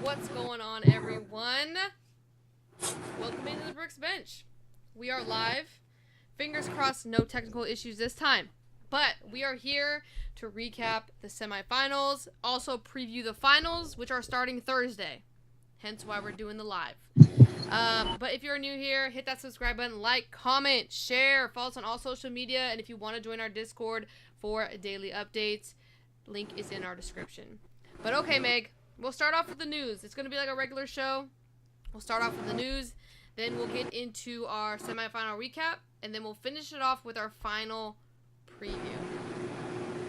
What's going on, everyone? Welcome into the Brooks Bench. We are live. Fingers crossed, no technical issues this time. But we are here to recap the semifinals, also preview the finals, which are starting Thursday. Hence why we're doing the live. But if you're new here, hit that subscribe button, like, comment, share, follow us on all social media, and if you want to join our Discord for daily updates, link is in our description. But okay, Meg, we'll start off with the news. It's going to be like a regular show. We'll start off with the news, then we'll get into our semifinal recap, and then we'll finish it off with our final preview.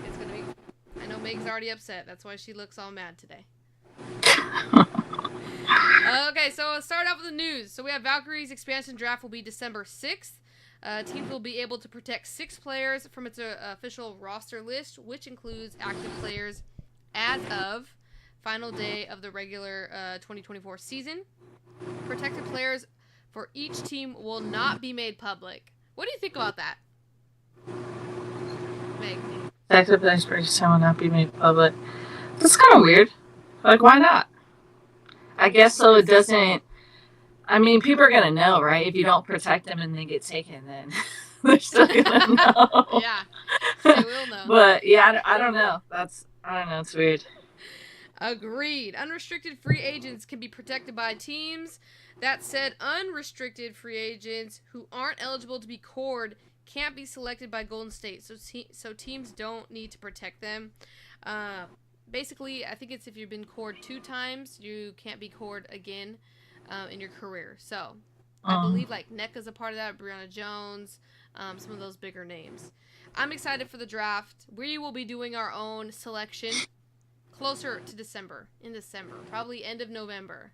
It's going to be... I know Meg's already upset. That's why she looks all mad today. Okay, so let's start off with the news. So we have Valkyrie's expansion draft will be December 6th. Teams will be able to protect 6 players from its official roster list, which includes active players as of final day of the regular 2024 season. Protected players for each team will not be made public. What do you think about that, Meg? Protected players for each team will not be made public. That's kind of weird. Like, why not? I guess so it doesn't... I mean, people are going to know, right? If you don't protect them and they get taken, then they're still going to know. Yeah, they will know. But, yeah, I don't know. I don't know. It's weird. Agreed. Unrestricted free agents can be protected by teams. That said, unrestricted free agents who aren't eligible to be cored can't be selected by Golden State. So teams don't need to protect them. Basically, I think it's if you've been cored 2 times, you can't be cored again in your career. So I believe like NECA's a part of that, Brianna Jones, some of those bigger names. I'm excited for the draft. We will be doing our own selection closer to December, probably end of November.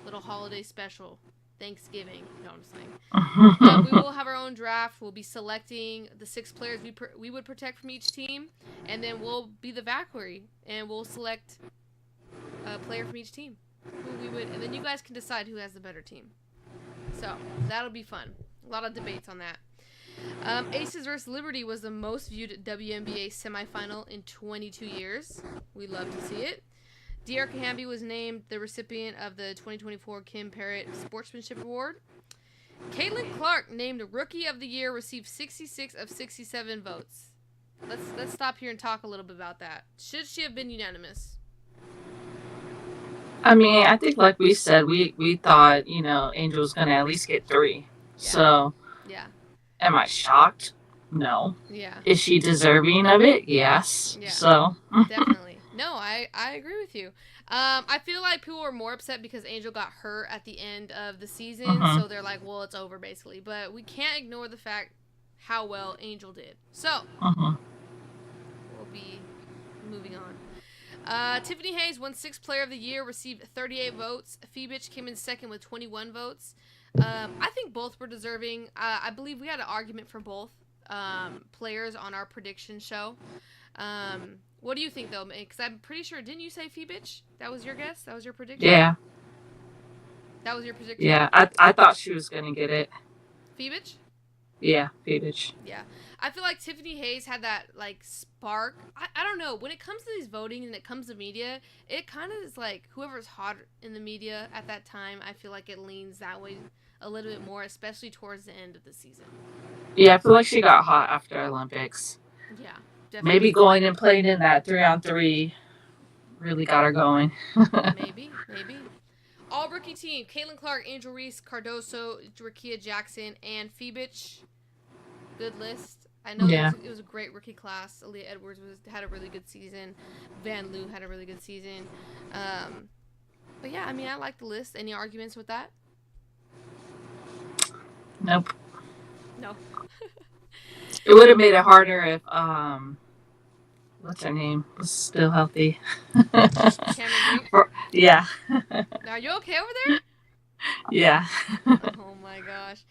Little holiday special, Thanksgiving. No, I'm just saying. We will have our own draft. We'll be selecting the 6 players we would protect from each team, and then we'll be the Valkyrie, and we'll select a player from each team who we would, and then you guys can decide who has the better team. So that'll be fun. A lot of debates on that. Aces vs. Liberty was the most viewed WNBA semifinal in 22 years. We love to see it. De'Arca Hamby was named the recipient of the 2024 Kim Parrott Sportsmanship Award. Caitlin Clark, named Rookie of the Year, received 66 of 67 votes. Let's stop here and talk a little bit about that. Should she have been unanimous? I mean, I think like we said, we thought, Angel was going to at least get 3. Yeah. So, yeah. Am I shocked? No. Yeah. Is she deserving of it? Yes. Yeah. So. Definitely. No, I agree with you. I feel like people were more upset because Angel got hurt at the end of the season, so they're like, well, it's over, basically. But we can't ignore the fact how well Angel did. So, we'll be moving on. Tiffany Hayes won 6th Player of the Year, received 38 votes. Phoebich came in second with 21 votes. I think both were deserving. I believe we had an argument for both players on our prediction show. What do you think, though? Because I'm pretty sure, didn't you say Phoebich? That was your guess? That was your prediction? Yeah. That was your prediction? Yeah, I thought she was going to get it. Phoebich? Yeah, Phoebich. Yeah. I feel like Tiffany Hayes had that, like, spark. I don't know. When it comes to these voting and it comes to media, it kind of is like whoever's hot in the media at that time, I feel like it leans that way a little bit more, especially towards the end of the season. Yeah, I feel like she got hot after Olympics. Yeah, definitely. Maybe going and playing in that 3-on-3 really got her going. Maybe. All rookie team: Caitlin Clark, Angel Reese, Cardoso, Rakia Jackson, and Phoebich. Good list. I know it was a great rookie class. Aaliyah Edwards had a really good season. Van Loo had a really good season. But yeah, I mean, I like the list. Any arguments with that? Nope. No. It would have made it harder if what's her name was still healthy. Cameron Green? Yeah. Are you okay over there? Yeah. Oh my gosh.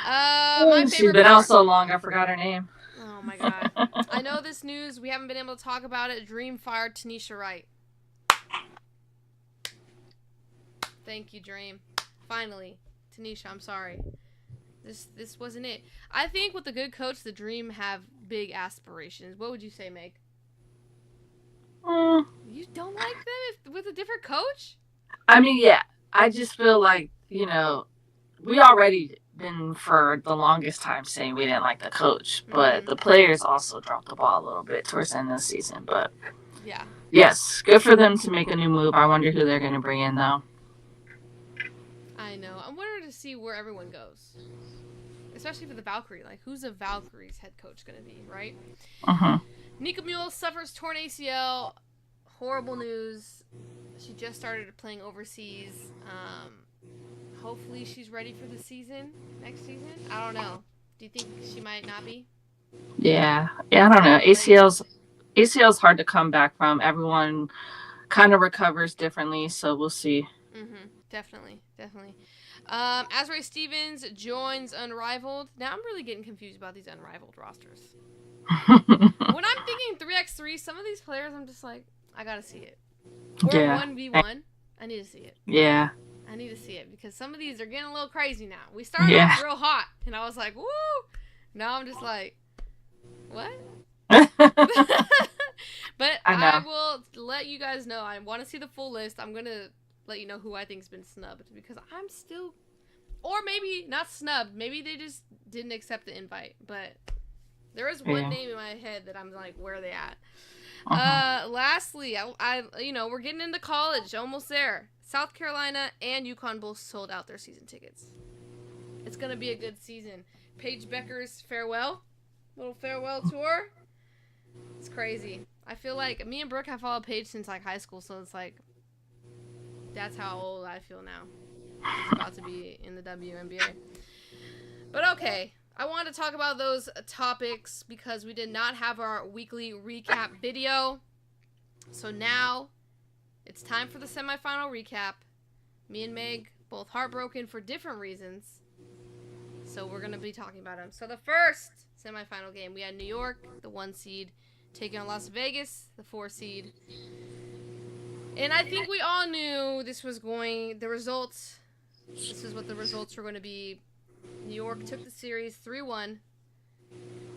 My favorite She's been out so long, I forgot her name. Oh my god. I know this news. We haven't been able to talk about it. Dream fired Tanisha Wright. Thank you, Dream. Finally. Tanisha, I'm sorry. This wasn't it. I think with a good coach, the Dream have big aspirations. What would you say, Meg? You don't like them with a different coach? I mean, yeah. I just feel like, we already been for the longest time saying we didn't like the coach, but Mm-hmm. the players also dropped the ball a little bit towards the end of the season. But Yeah. yes, good for them to make a new move. I wonder who they're going to bring in, though. I know. I'm wondering to see where everyone goes. Especially for the Valkyrie. Like, who's the Valkyrie's head coach going to be, right? Uh-huh. Nika Mule suffers torn ACL. Horrible news. She just started playing overseas. Hopefully she's ready for the season. Next season? I don't know. Do you think she might not be? Yeah. Yeah, I don't know. ACL's hard to come back from. Everyone kind of recovers differently, so we'll see. Definitely, definitely. Azrae Stevens joins Unrivaled. Now I'm really getting confused about these Unrivaled rosters. When I'm thinking 3x3, some of these players I'm just like, I gotta see it. Or Yeah. 1v1, I need to see it. Yeah. I need to see it because some of these are getting a little crazy now. We started off real hot, and I was like, woo! Now I'm just like, what? But I will let you guys know. I want to see the full list. I'm going to let you know who I think's been snubbed because I'm still, or maybe not snubbed. Maybe they just didn't accept the invite. But there is one name in my head that I'm like, where are they at? Lastly, I we're getting into college, almost there. South Carolina and UConn both sold out their season tickets. It's gonna be a good season. Paige Becker's little farewell tour. It's crazy. I feel like me and Brooke have followed Paige since like high school, so it's like that's how old I feel now. She's about to be in the WNBA. But okay. I want to talk about those topics because we did not have our weekly recap video. So now it's time for the semifinal recap. Me and Meg both heartbroken for different reasons. So we're going to be talking about them. So the first semifinal game, we had New York, the 1 seed, taking on Las Vegas, the 4 seed. And I think we all knew this is what the results were going to be. New York took the series 3-1.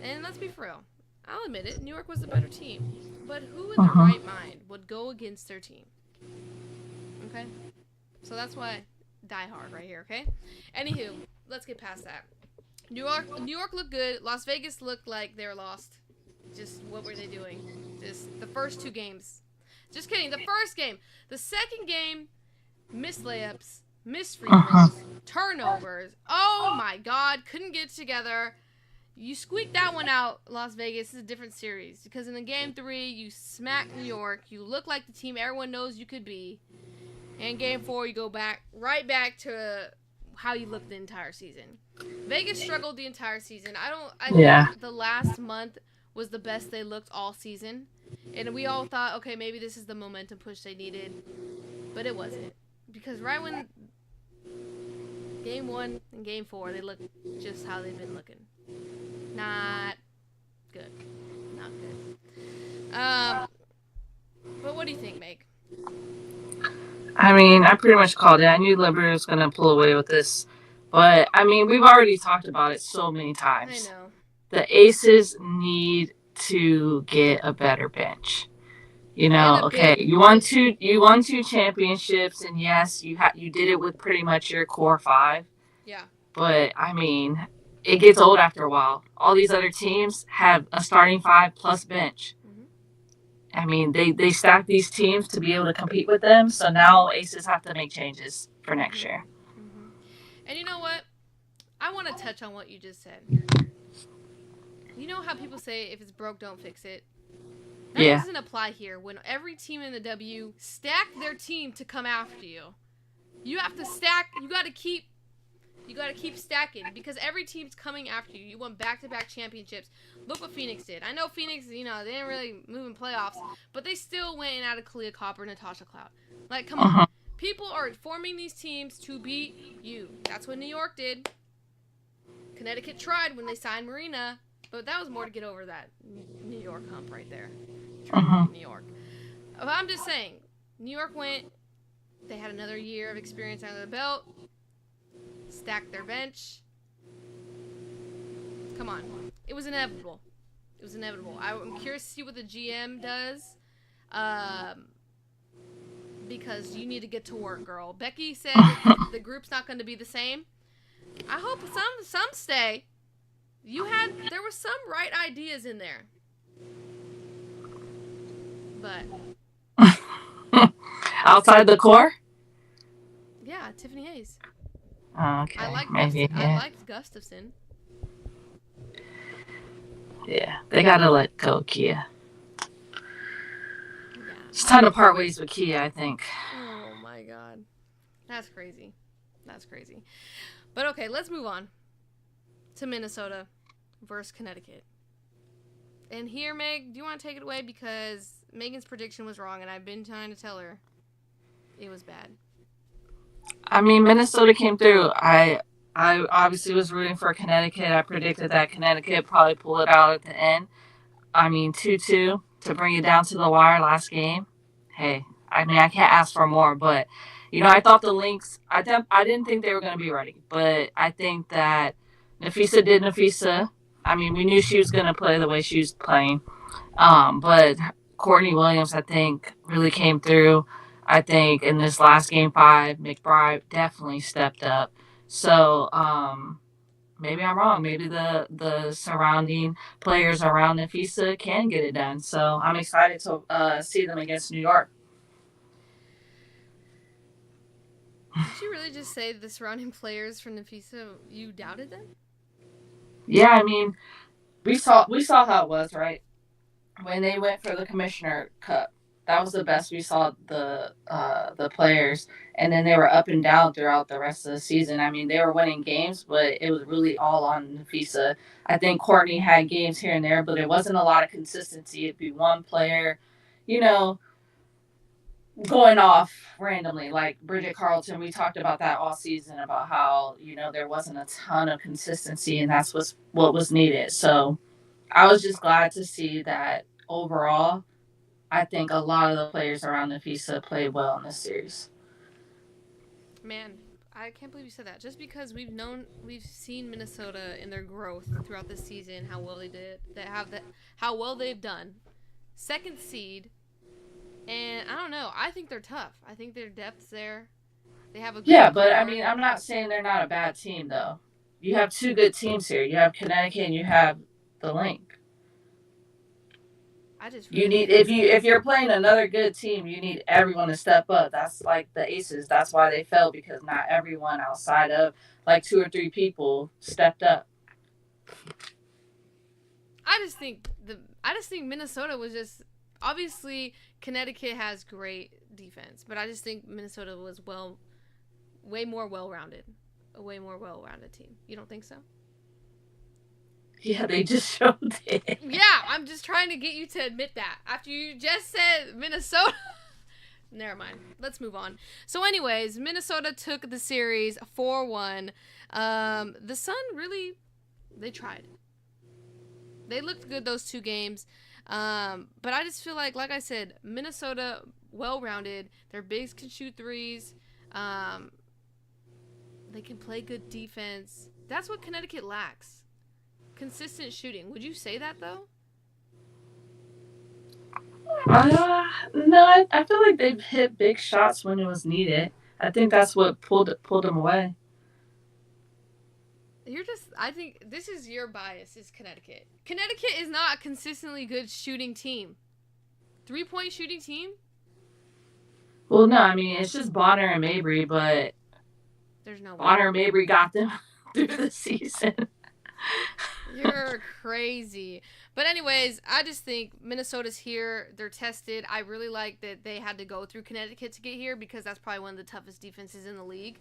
And let's be for real. I'll admit it. New York was the better team. But who in their right mind would go against their team? Okay? So that's why die hard right here, okay? Anywho, let's get past that. New York looked good. Las Vegas looked like they were lost. Just what were they doing? Just the first 2 games. Just kidding. The first game. The second game, missed layups. Missed free throws, turnovers. Oh my God, couldn't get it together. You squeaked that one out, Las Vegas. This is a different series because in the game 3, you smacked New York. You look like the team everyone knows you could be. And game 4, you go right back to how you looked the entire season. Vegas struggled the entire season. I think the last month was the best they looked all season, and we all thought, okay, maybe this is the momentum push they needed, but it wasn't. Because right when game 1 and game 4, they looked just how they've been looking. Not good. Not good. But what do you think, Meg? I mean, I pretty much called it. I knew Liberty was going to pull away with this. But, I mean, we've already talked about it so many times. I know. The Aces need to get a better bench. You won two championships, and yes, you did it with pretty much your core 5. Yeah. But I mean, it gets old after a while. All these other teams have a starting 5 plus bench. Mm-hmm. I mean, they stack these teams to be able to compete with them. So now Aces have to make changes for next year. Mm-hmm. And you know what? I want to touch on what you just said. You know how people say if it's broke, don't fix it. That doesn't apply here. When every team in the W stack their team to come after you, you have to stack. You got to keep stacking because every team's coming after you. You won back-to-back championships. Look what Phoenix did. I know Phoenix, they didn't really move in playoffs, but they still went and added Kalia Copper and Natasha Cloud. Like, come on. People are forming these teams to beat you. That's what New York did. Connecticut tried when they signed Marina, but that was more to get over that New York hump right there. New York. I'm just saying, New York went, they had another year of experience under the belt, stacked their bench. Come on. It was inevitable. I'm curious to see what the GM does. because you need to get to work, girl. Becky said that the group's not going to be the same. I hope some stay. There were some right ideas in there. But outside the core. yeah, Tiffany Hayes. Okay, I liked Gustafson. Yeah, they gotta let go, Kia. Yeah. It's time to part ways with Kia, I think. Oh my god. That's crazy. But okay, let's move on to Minnesota versus Connecticut. And here, Meg, do you want to take it away? Because Megan's prediction was wrong, and I've been trying to tell her it was bad. I mean, Minnesota came through. I obviously was rooting for Connecticut. I predicted that Connecticut probably pull it out at the end. I mean, 2-2 to bring it down to the wire last game. Hey, I mean, I can't ask for more, but, I thought the Lynx, I didn't think they were going to be ready, but I think that Nafisa did Nafisa. I mean, we knew she was going to play the way she was playing. But Courtney Williams, I think, really came through. I think in this last game 5, McBride definitely stepped up. So, maybe I'm wrong. Maybe the surrounding players around Nafisa can get it done. So I'm excited to see them against New York. Did you really just say the surrounding players from Nafisa, you doubted them? Yeah, I mean, we saw how it was, right? When they went for the Commissioner Cup, that was the best we saw the players, and then they were up and down throughout the rest of the season. I mean, they were winning games, but it was really all on Nafisa. I think Courtney had games here and there, but it wasn't a lot of consistency. It'd be one player, you know, going off randomly, like Bridget Carlton. We talked about that all season about how there wasn't a ton of consistency, and that's what was needed. So I was just glad to see that overall. I think a lot of the players around Nafisa played well in this series. Man, I can't believe you said that. Just because we've seen Minnesota in their growth throughout the season, how well they did, how well they've done. Second seed, and I don't know. I think they're tough. I think their depth's there. They have a Yeah, but I mean, I'm not saying they're not a bad team though. You have two good teams here. You have Connecticut and you have the Link. You need if you're playing another good team, you need everyone to step up. That's like the Aces. That's why they fell, because not everyone outside of like 2 or 3 people stepped up. I just think Minnesota was just, obviously Connecticut has great defense, but I just think Minnesota was way more well-rounded, a way more well-rounded team. You don't think so? Yeah, they just showed it. Yeah, I'm just trying to get you to admit that. After you just said Minnesota. Never mind. Let's move on. So anyways, Minnesota took the series 4-1. The Sun really, they tried. They looked good those 2 games. But I just feel like I said, Minnesota, well-rounded. Their bigs can shoot threes. They can play good defense. That's what Connecticut lacks. Consistent shooting. Would you say that though? No, I feel like they've hit big shots when it was needed. I think that's what pulled them away. I think this is your bias, is Connecticut. Connecticut is not a consistently good shooting team. 3-point shooting team? Well, no, I mean, it's just Bonner and Mabry, but there's no way. Bonner and Mabry got them through the season. You're crazy. But anyways, I just think Minnesota's here. They're tested. I really like that they had to go through Connecticut to get here, because that's probably one of the toughest defenses in the league.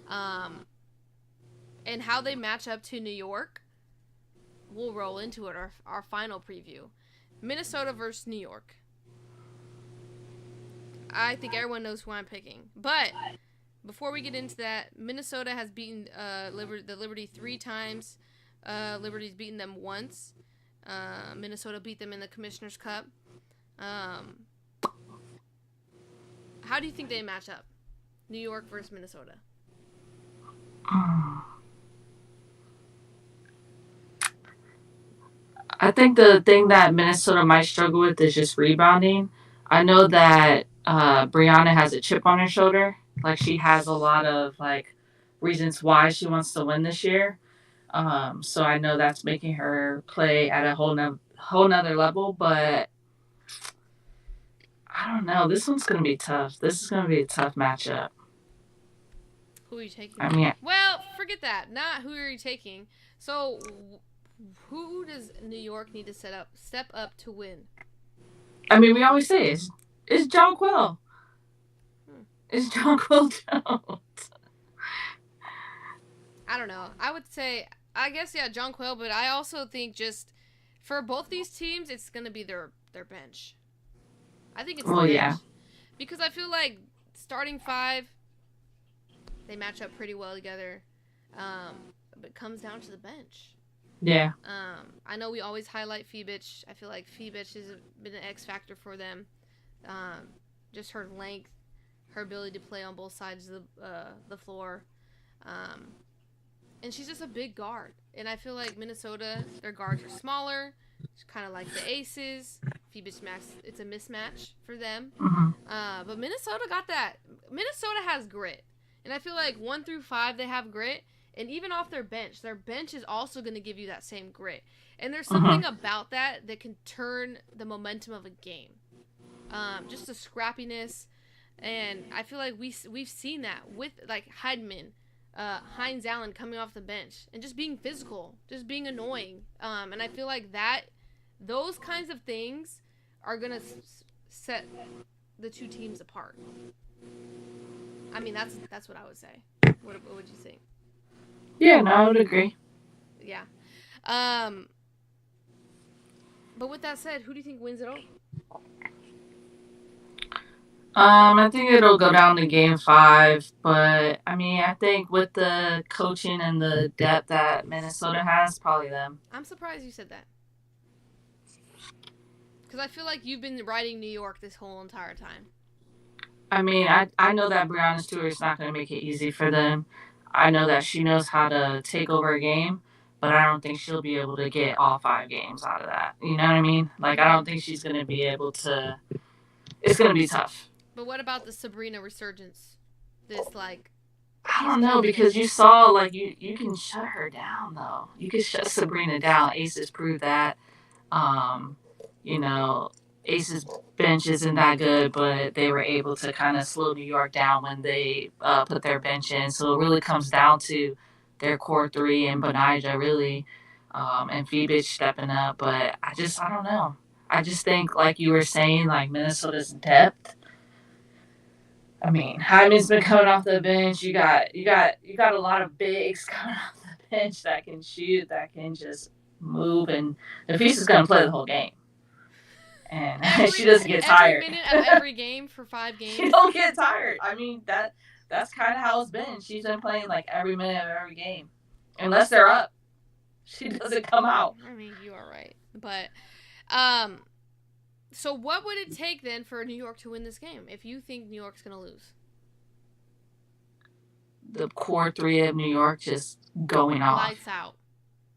And how they match up to New York, we'll roll into it, our final preview. Minnesota versus New York. I think everyone knows who I'm picking. But before we get into that, Minnesota has beaten the Liberty 3 times. Liberty's beaten them once. Minnesota beat them in the Commissioner's Cup. How do you think they match up? New York versus Minnesota. I think the thing that Minnesota might struggle with is just rebounding. I know that Brianna has a chip on her shoulder. Like she has a lot of like reasons why she wants to win this year. So I know that's making her play at a whole nother level. But I don't know. This one's gonna be tough. This is gonna be a tough matchup. Who are you taking? I mean, Well, forget that. Not who are you taking. So, who does New York need to step up to win? we always say it's John Quill. It's John Quill Jones. I don't know. I would say, I guess, yeah, John Quill, but I also think just for both these teams, it's going to be their bench. I think it's the bench. Yeah. Because I feel like starting five, they match up pretty well together. But it comes down to the bench. Yeah. I know we always highlight Fibich. I feel like Fibich has been an X factor for them. Just her length, her ability to play on both sides of the floor. And she's just a big guard. And I feel like Minnesota, their guards are smaller. It's kind of like the Aces. Phoebus Max, it's a mismatch for them. Mm-hmm. But Minnesota got that. Minnesota has grit. And I feel like 1 through 5, they have grit. And even off their bench is also going to give you that same grit. And there's something about that can turn the momentum of a game. Just the scrappiness. And I feel like we've seen that with like Heidman, Heinz Allen coming off the bench and just being physical, just being annoying. And I feel like those kinds of things are going to set the two teams apart. I mean, that's what I would say. What would you think? Yeah, no, I would agree. Yeah. But with that said, who do you think wins it all? I think it'll go down to game 5, but I think with the coaching and the depth that Minnesota has, probably them. I'm surprised you said that. Because I feel like you've been riding New York this whole entire time. I know that Brianna Stewart's not going to make it easy for them. I know that she knows how to take over a game, but I don't think she'll be able to get all 5 games out of that. You know what I mean? Like, I don't think she's going to be able to. It's going to be tough. But what about the Sabrina resurgence? I don't know, because you saw, like, you can shut her down, though. You can shut Sabrina down. Aces proved that. Aces bench isn't that good, but they were able to kind of slow New York down when they put their bench in. So it really comes down to their core 3 and Bonija, really, and Phoebus stepping up. But I don't know. I just think, like you were saying, like Minnesota's depth. Hyman's been coming off the bench. You got a lot of bigs coming off the bench that can shoot, that can just move, and Nafis is going to play the whole game. And she doesn't get tired. Every minute of every game for 5 games. She don't get tired. That's kind of how it's been. She's been playing like every minute of every game, unless they're up. She doesn't come out. You are right, but so what would it take then for New York to win this game? If you think New York's gonna lose, the core 3 of New York just going off. Lights out.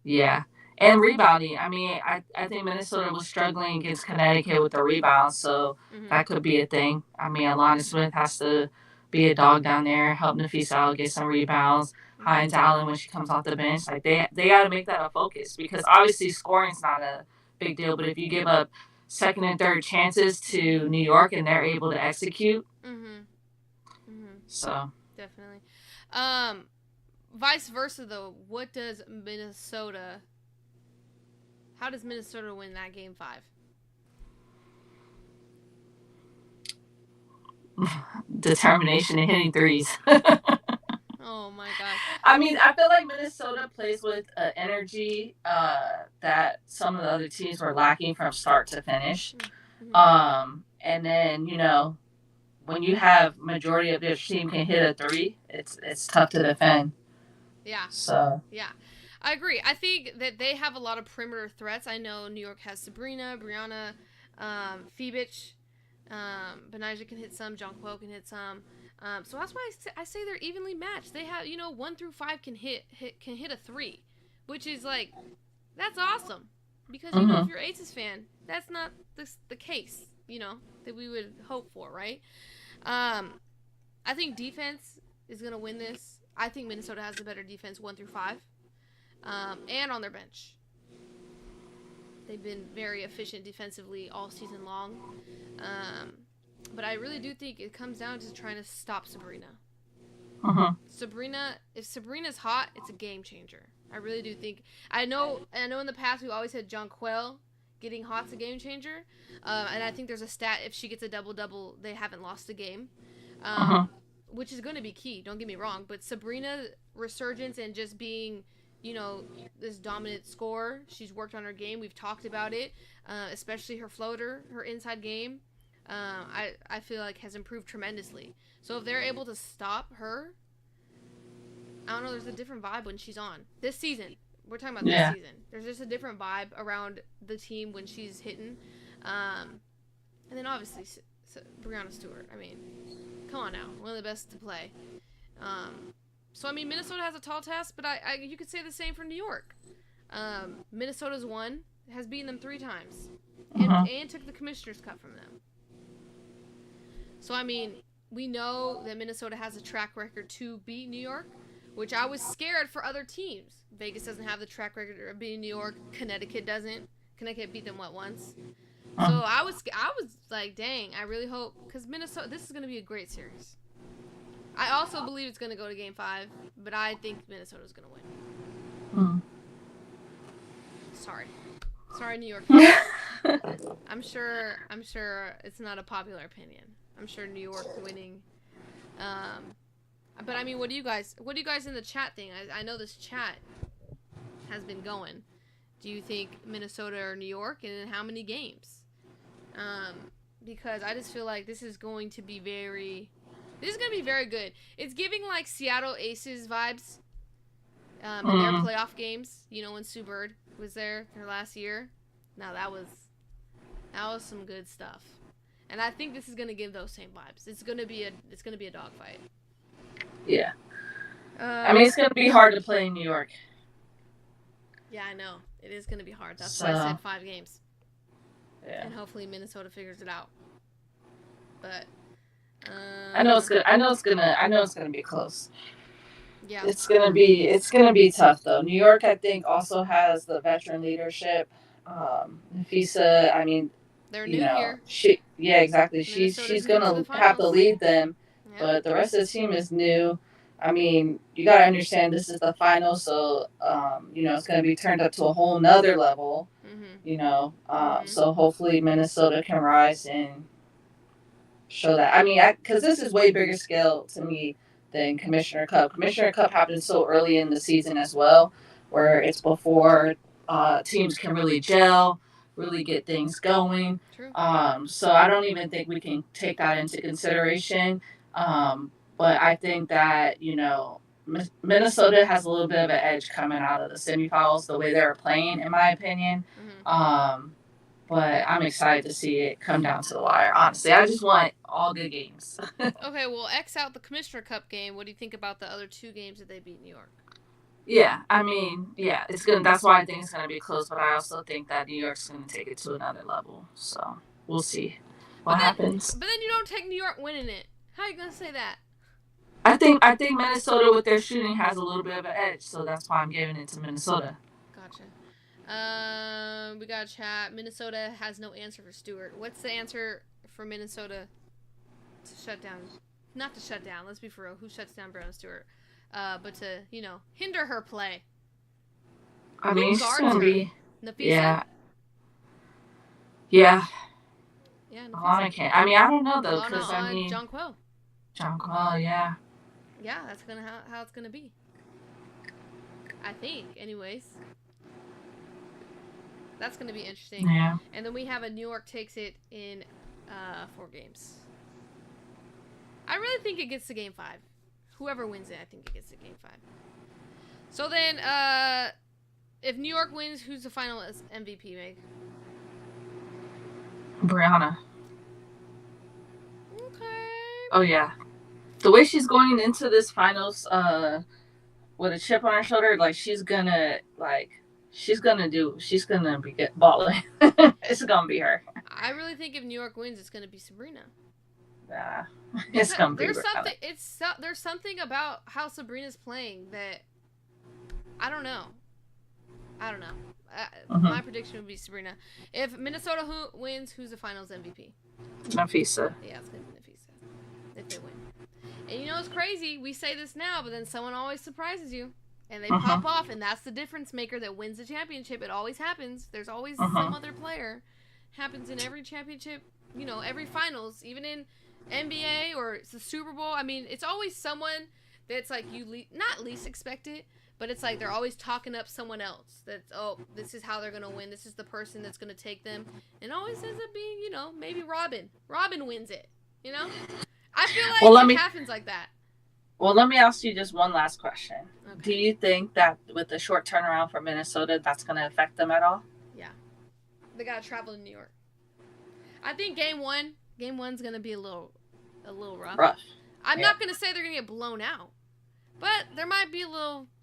Yeah. And rebounding. I think Minnesota was struggling against Connecticut with the rebounds, so that could be a thing. Alana Smith has to be a dog down there, help Nafisa out, get some rebounds. Heinz Allen, when she comes off the bench, like they got to make that a focus, because obviously scoring's not a big deal, but if you give up second and third chances to New York and they're able to execute, so definitely. Vice versa though, how does Minnesota win that game 5? Determination and hitting threes. Oh my god. I feel like Minnesota plays with an energy that some of the other teams were lacking from start to finish. And then, when you have majority of your team can hit a 3, it's tough to defend. Yeah. So. Yeah. I agree. I think that they have a lot of perimeter threats. I know New York has Sabrina, Brianna, Phoebich, Bonija can hit some, Jonquil can hit some. So that's why I say they're evenly matched. They have, 1 through 5 can hit a 3, which is like, that's awesome. Because if you're Aces fan, that's not the case. that we would hope for, right? I think defense is gonna win this. I think Minnesota has the better defense 1 through 5, and on their bench. They've been very efficient defensively all season long. But I really do think it comes down to trying to stop Sabrina. If Sabrina's hot, it's a game changer. I really do think. I know in the past we always had Jonquel getting hot's a game changer. And I think there's a stat, if she gets a double-double, they haven't lost a game. Which is going to be key, don't get me wrong. But Sabrina's resurgence and just being, this dominant scorer, she's worked on her game. We've talked about it, especially her floater, her inside game. I feel like has improved tremendously. So if they're able to stop her, I don't know, there's a different vibe when she's on. This season, we're talking about this season. There's just a different vibe around the team when she's hitting. And then obviously Breanna Stewart. I mean, come on now, one of the best to play. So I mean, Minnesota has a tall task, but you could say the same for New York. Minnesota's has beaten them 3 times, and took the Commissioner's Cup from them. So I mean, we know that Minnesota has a track record to beat New York, which I was scared for other teams. Vegas doesn't have the track record of beating New York. Connecticut doesn't. Connecticut beat them once. So I was like, dang, I really hope, because Minnesota, this is going to be a great series. I also believe it's going to go to Game 5, but I think Minnesota's going to win. Sorry, New York. I'm sure it's not a popular opinion. I'm sure New York winning. But I mean, what do you guys in the chat think? I know this chat has been going. Do you think Minnesota or New York, and in how many games? Because I just feel like this is going to be very good. It's giving like Seattle Aces vibes in their playoff games. When Sue Bird was there her last year. Now that was some good stuff, and I think this is gonna give those same vibes. It's gonna be a dogfight. Yeah. I mean, it's gonna be hard to play in New York. Yeah, I know. It is gonna be hard. That's why I said 5 games. Yeah. And hopefully Minnesota figures it out. But I know it's good. I know it's gonna be close. Yeah. It's gonna be tough though. New York, I think, also has the veteran leadership. Nafisa, I mean, they're new here. Exactly. She's gonna have to lead them, but the rest of the team is new. I mean, you gotta understand this is the final, so it's gonna be turned up to a whole nother level. So hopefully Minnesota can rise and show that. I mean, because this is way bigger scale to me than Commissioner Cup. Commissioner Cup happened so early in the season as well, where it's before teams can really gel, really get things going. True. So I don't even think we can take that into consideration. But I think that, Minnesota has a little bit of an edge coming out of the semifinals, the way they were playing, in my opinion. But I'm excited to see it come down to the wire. Honestly, I just want all good games. Okay, well, X out the Commissioner Cup game. What do you think about the other 2 games that they beat New York? Yeah, I mean, it's gonna. That's why I think it's gonna be close. But I also think that New York's gonna take it to another level. So we'll see what happens. But then you don't take New York winning it. How are you gonna say that? I think Minnesota with their shooting has a little bit of an edge, so that's why I'm giving it to Minnesota. Gotcha. We got a chat. Minnesota has no answer for Stewart. What's the answer for Minnesota to shut down? Not to shut down. Let's be for real. Who shuts down Breanna Stewart? But to hinder her play. I mean, she's gonna be Nafisa? Yeah. Nafisa. Can't. I mean, I don't know though, because I mean, Jonquel, yeah. Yeah, that's how it's gonna be. I think, anyways. That's gonna be interesting. Yeah. And then we have a New York takes it in 4 games. I really think it gets to Game 5. Whoever wins it, I think it gets to Game 5. So then, if New York wins, who's the final MVP, Meg? Breanna. Okay. Oh yeah. The way she's going into this finals, with a chip on her shoulder, like she's gonna be balling. It's gonna be her. I really think if New York wins, it's going to be Sabrina. Nah, it's going to be there's something about how Sabrina's playing that I don't know. My prediction would be Sabrina. If Minnesota wins, who's the Finals MVP? Nafisa. Yeah, it's going to be Nafisa. If they win. And you know what's crazy? We say this now, but then someone always surprises you. And they pop off, and that's the difference maker that wins the championship. It always happens. There's always some other player. Happens in every championship, every finals, even in NBA or it's the Super Bowl. I mean, it's always someone that's like you not least expect it, but it's like they're always talking up someone else. That's, this is how they're going to win. This is the person that's going to take them. And it always ends up being, maybe Robin. Robin wins it, I feel like it happens like that. Well, let me ask you just one last question. Okay. Do you think that with the short turnaround for Minnesota, that's going to affect them at all? Yeah. They got to travel to New York. I think game one's going to be a little rough. I'm not going to say they're going to get blown out, but there might be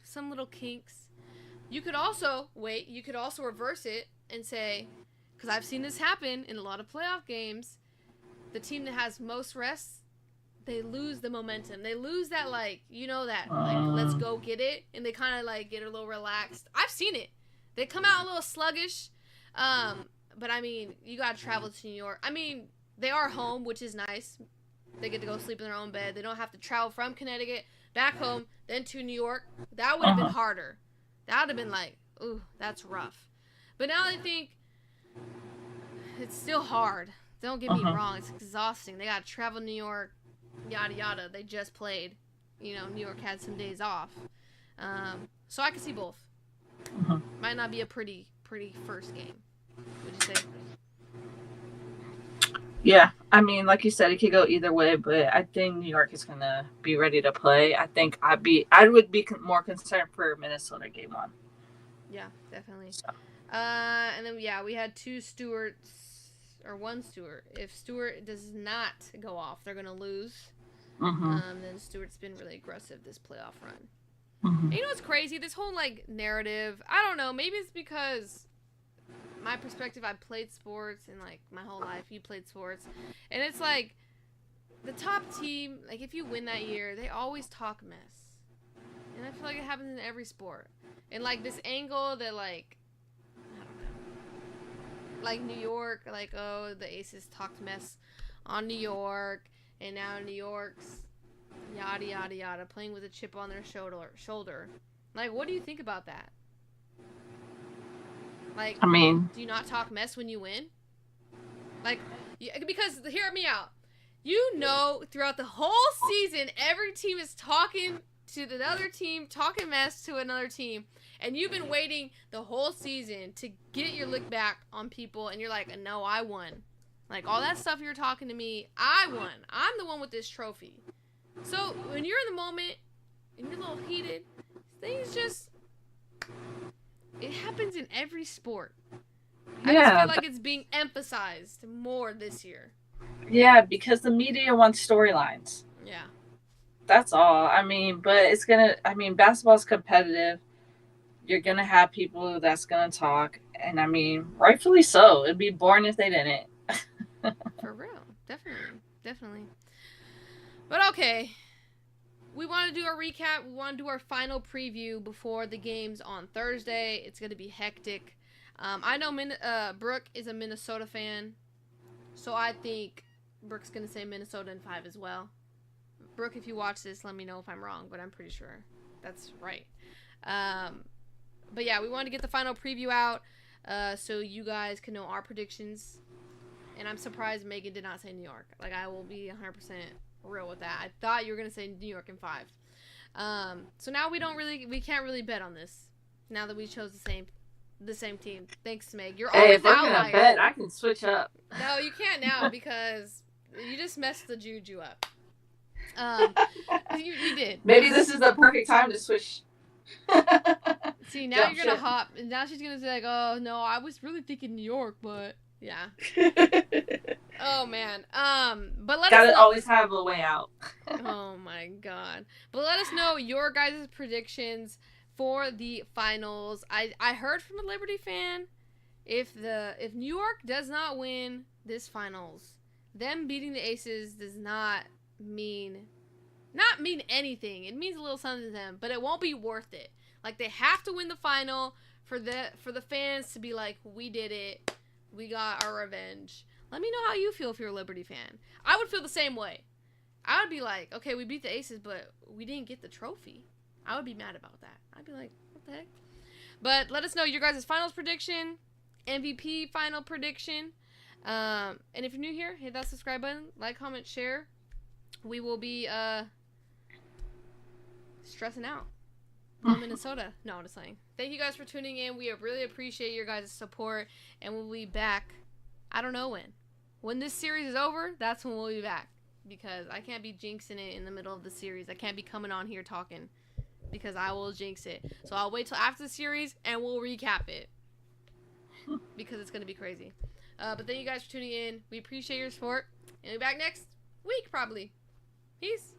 some little kinks. You could also reverse it and say, because I've seen this happen in a lot of playoff games, the team that has most rests, they lose the momentum. They lose that, let's go get it. And they kind of, get a little relaxed. I've seen it. They come out a little sluggish. But, I mean, you got to travel to New York. I mean, they are home, which is nice. They get to go sleep in their own bed. They don't have to travel from Connecticut back home, then to New York. That would have been harder. That would have been ooh, that's rough. But now I think it's still hard. Don't get me wrong. It's exhausting. They got to travel to New York. Yada yada. They just played. New York had some days off. So I can see both. Might not be a pretty first game. Would you say? Yeah, I mean, like you said, it could go either way, but I think New York is gonna be ready to play. I think I would be more concerned for Minnesota game one. Yeah, definitely. So. And then we had two Stewarts or one Stewart. If Stewart does not go off, they're gonna lose. Then Stewart's been really aggressive this playoff run. And you know what's crazy? This whole narrative. I don't know. Maybe it's because my perspective. I played sports and my whole life. You played sports, and it's the top team. If you win that year, they always talk mess, and I feel like it happens in every sport. And this angle that I don't know, New York, the Aces talked mess on New York. And now New York's yada, yada, yada, playing with a chip on their shoulder. What do you think about that? I mean, do you not talk mess when you win? Because, hear me out. Throughout the whole season, every team is talking to the other team, talking mess to another team. And you've been waiting the whole season to get your lick back on people. And you're like, no, I won. All that stuff you're talking to me, I won. I'm the one with this trophy. So, when you're in the moment, and you're a little heated, things just... It happens in every sport. I just feel like it's being emphasized more this year. Yeah, because the media wants storylines. Yeah. That's all. I mean, but it's going to... I mean, basketball's competitive. You're going to have people that's going to talk. And, I mean, rightfully so. It'd be boring if they didn't. For real. Definitely. But okay. We want to do a recap. We want to do our final preview before the games on Thursday. It's going to be hectic. I know Brooke is a Minnesota fan. So I think Brooke's going to say Minnesota in 5 as well. Brooke, if you watch this, let me know if I'm wrong. But I'm pretty sure that's right. But yeah, we want to get the final preview out so you guys can know our predictions. And I'm surprised Megan did not say New York. I will be 100% real with that. I thought you were going to say New York in 5. So now we can't really bet on this. Now that we chose the same team. Thanks, Meg. You're always if we're going to bet, I can switch up. No, you can't now because you just messed the juju up. You did. Maybe this is the perfect time to switch. See, now you're going to hop. And now she's going to say oh, no, I was really thinking New York, but... Yeah. Oh man. But let us know. Always have a way out. Oh my god. But let us know your guys' predictions for the finals. I heard from a Liberty fan, if New York does not win, this finals, them beating the Aces does not mean anything. It means a little something to them, but it won't be worth it. Like, they have to win the final for the fans to be like, we did it. We got our revenge. Let me know how you feel if you're a Liberty fan. I would feel the same way. I would be like, okay, we beat the Aces, but we didn't get the trophy. I would be mad about that. I'd be like, what the heck? But let us know your guys' finals prediction, MVP final prediction. And if you're new here, hit that subscribe button, like, comment, share. We will be stressing out in Minnesota. No, I'm just saying. Thank you guys for tuning in. We really appreciate your guys' support, and we'll be back. I don't know when. When this series is over, that's when we'll be back. Because I can't be jinxing it in the middle of the series. I can't be coming on here talking. Because I will jinx it. So I'll wait till after the series, and we'll recap it. Because it's going to be crazy. But thank you guys for tuning in. We appreciate your support. And we'll be back next week, probably. Peace.